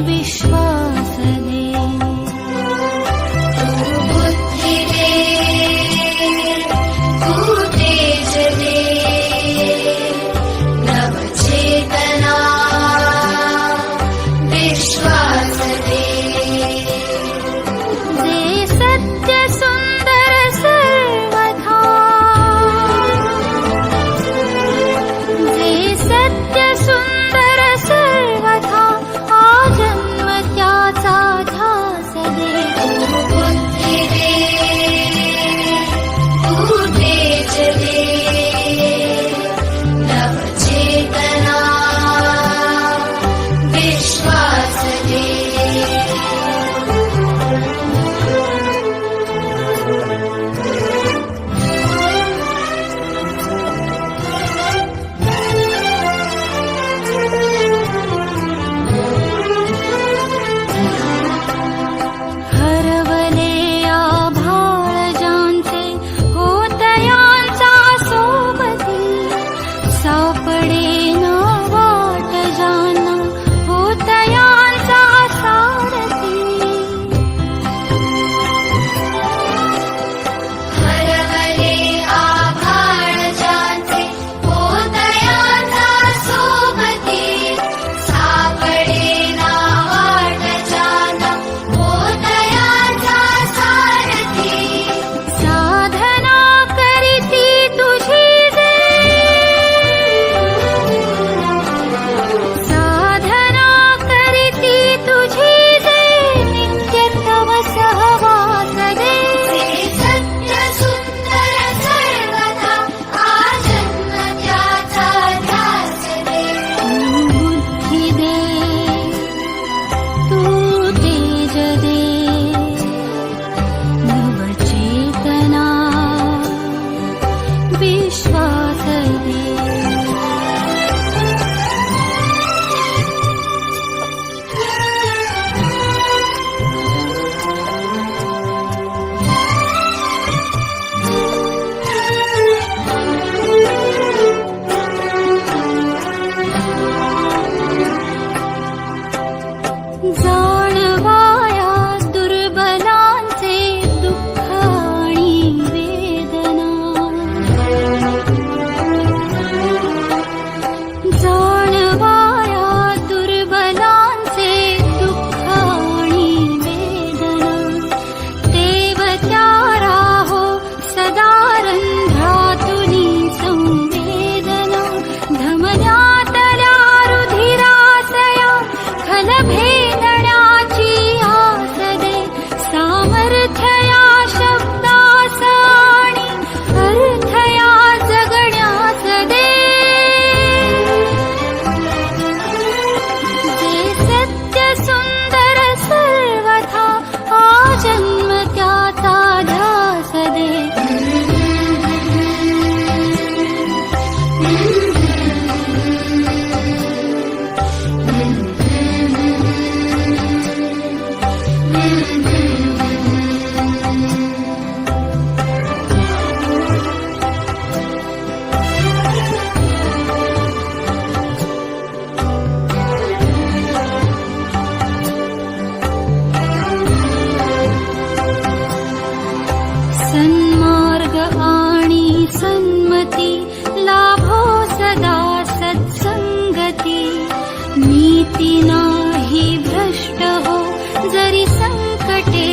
विश्वास दे। बुद्धि दे, तू तेज दे, नवचेतना विश्वास दे। जे सत्य सुंदर सर्वथा, जे सत्य सुंदर सर्वथा, आजन्म त्याचा ध्यास दे। बुद्धि दे, तू तेज दे, नवचेतना विश्वास दे। हरवले आभाळ ज्यांचे, होतयांचा सोबती, सापडेना वाट ज्यांना, होतयांचा सारथी। हरवले आभाळ ज्यांचे, होतयांचा सोबती, सापडेना वाट ज्यांना, होतयांचा सारथी। साधना करीती तुझी जे, साधना करीती तुझी जे, नित्य तव सहवास दे। जे सत्य सुंदर सर्वथा, आजन्म त्याचा ध्यास दे। बुद्धि दे, तू तेज दे, नवचेतना विश्वास दे। जाणवाया दुर्बलांचे दुःख आणि वेदना, जाणवाया दुर्बलांचे दुःख आणि वेदना, देव त्या राहो सदा रंध्रातुनी संवेदना, धमन्यातल्या रुधिरासया खल भेदण्याची आस दे। सामर्थ्य या शब्दास आणि अर्थ या जगण्यास दे। जे सत्य सुंदर सर्वथा, आजन्म त्याचा ध्यास दे। सन्मार्ग आणि सन्मती, लाभो सदा सत्संगती, नीती नाही भ्रष्ट हो जरी संकटे